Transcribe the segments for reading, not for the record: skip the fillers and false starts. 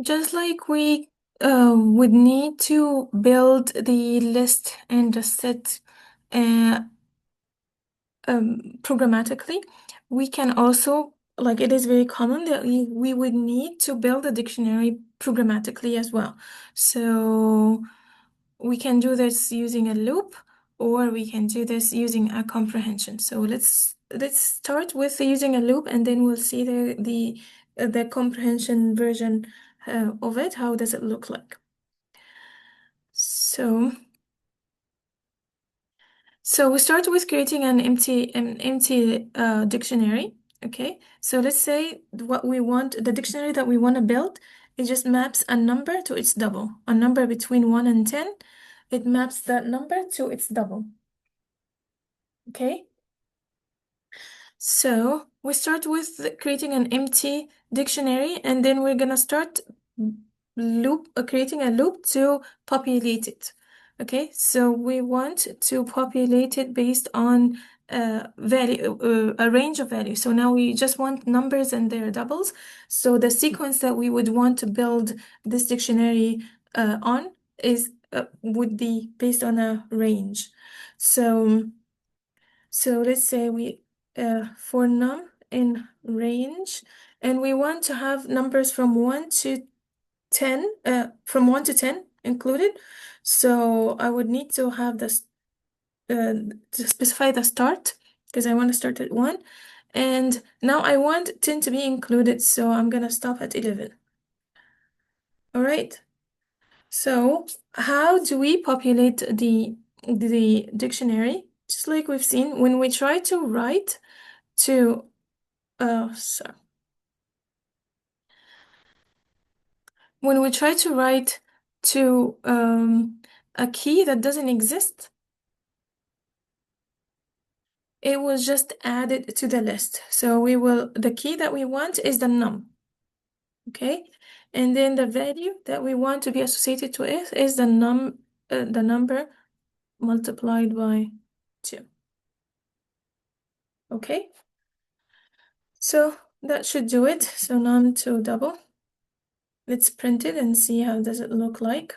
Just like we would need to build the list and the set uh, programmatically, we can also, like it is very common that we would need to build a dictionary programmatically as well. So we can do this using a loop, or we can do this using a comprehension. So let's start with using a loop, and then we'll see the comprehension version of it. How does it look like? So we start with creating an empty dictionary. Okay, so let's say what we want, the dictionary that we want to build, it just maps a number to its double, a number between 1 and 10. It maps that number to its double. Okay, so we start with creating an empty dictionary, and then we're gonna start creating a loop to populate it. Okay, so we want to populate it based on a range of values. So now we just want numbers and their doubles. So the sequence that we would want to build this dictionary on is would be based on a range. So let's say we for num in range, and we want to have numbers from 1 to 10, from 1 to 10 included. So I would need to have this to specify the start, because I want to start at 1. And now I want 10 to be included, so I'm gonna stop at 11. All right. So how do we populate the dictionary? Just like we've seen, when we try to write to so when we try to write to a key that doesn't exist, it was just added to the list. So the key that we want is the num, okay? And then the value that we want to be associated to it is the number multiplied by 2, okay? So that should do it. So num to double. Let's print it and see how does it look like.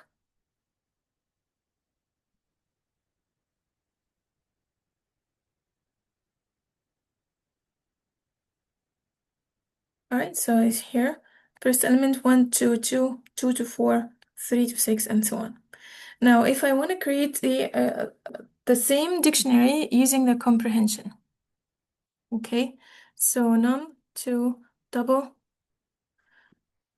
All right, so it's here. First element 1 to 2, 2 to 4, 3 to 6, and so on. Now, if I want to create the same dictionary using the comprehension, okay? So num to double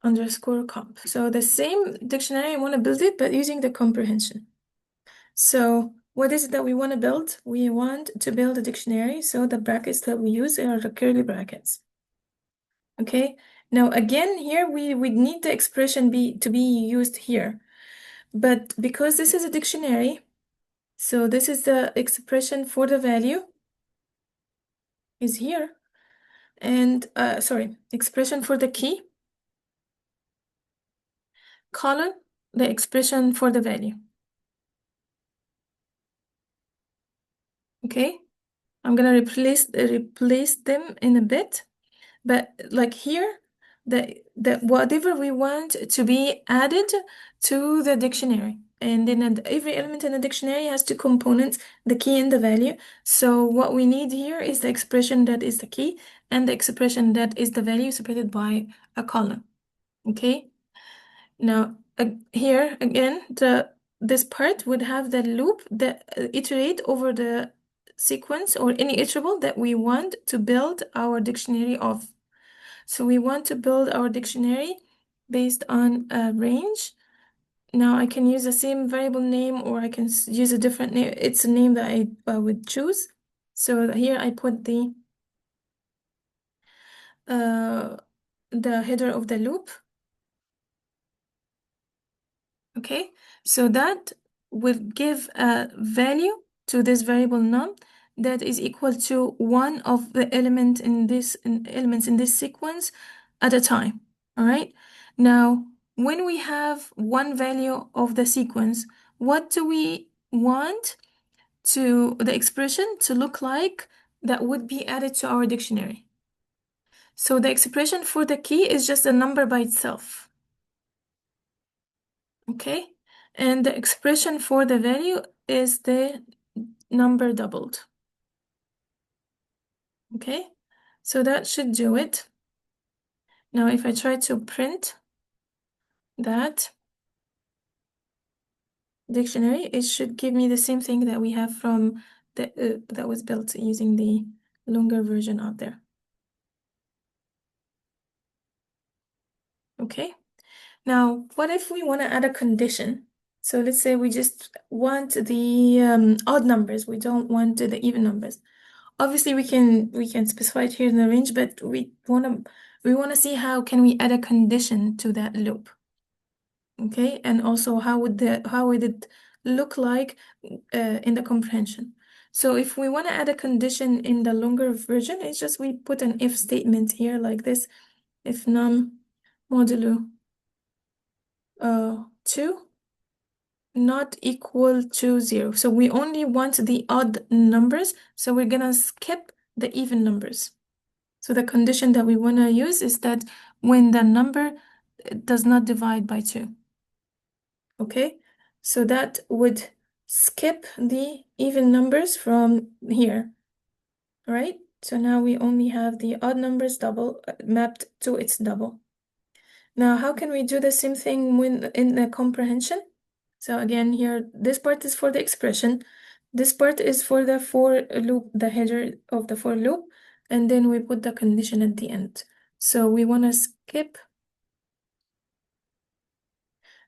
underscore comp. So the same dictionary, I want to build it, but using the comprehension. So what is it that we want to build? We want to build a dictionary, so the brackets that we use are the curly brackets. Okay, now again, here we need the expression to be used here. But because this is a dictionary, so this is the expression for the value is here. And sorry, expression for the key, colon, the expression for the value. Okay, I'm gonna replace them in a bit. But like here, the whatever we want to be added to the dictionary. And then every element in the dictionary has two components, the key and the value. So what we need here is the expression that is the key and the expression that is the value separated by a column. Okay? Now here again, this part would have the loop that iterate over the sequence or any iterable that we want to build our dictionary of. So we want to build our dictionary based on a range. Now I can use the same variable name, or I can use a different name. It's a name that I would choose. So here I put uh, the header of the loop. Okay, so that will give a value to this variable num that is equal to one of the elements in this sequence at a time. All right. Now, when we have one value of the sequence, what do we want to the expression to look like that would be added to our dictionary? So the expression for the key is just a number by itself. Okay, and the expression for the value is the number doubled. Okay, so that should do it. Now if I try to print that dictionary, it should give me the same thing that we have from the that was built using the longer version out there. Okay, now what if we want to add a condition? So let's say we just want the odd numbers, we don't want the even numbers. Obviously we can specify it here in the range, but we wanna see how can we add a condition to that loop. Okay, and also how would it look like in the comprehension. So if we want to add a condition in the longer version, it's just we put an if statement here like this, if num modulo 2 not equal to 0. So we only want the odd numbers, so we're gonna skip the even numbers. So the condition that we want to use is that when the number does not divide by 2. Okay, so that would skip the even numbers from here, right? So now we only have the odd numbers double mapped to its double. Now, how can we do the same thing when in the comprehension? So again, here, this part is for the expression. This part is for the for loop, the header of the for loop, and then we put the condition at the end. So we want to skip.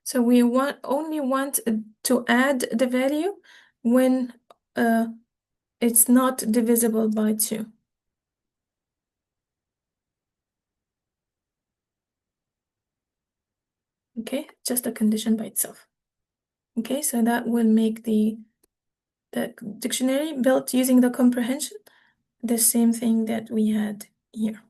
So we only want to add the value when it's not divisible by 2. Okay, just a condition by itself. Okay, so that will make the dictionary built using the comprehension the same thing that we had here.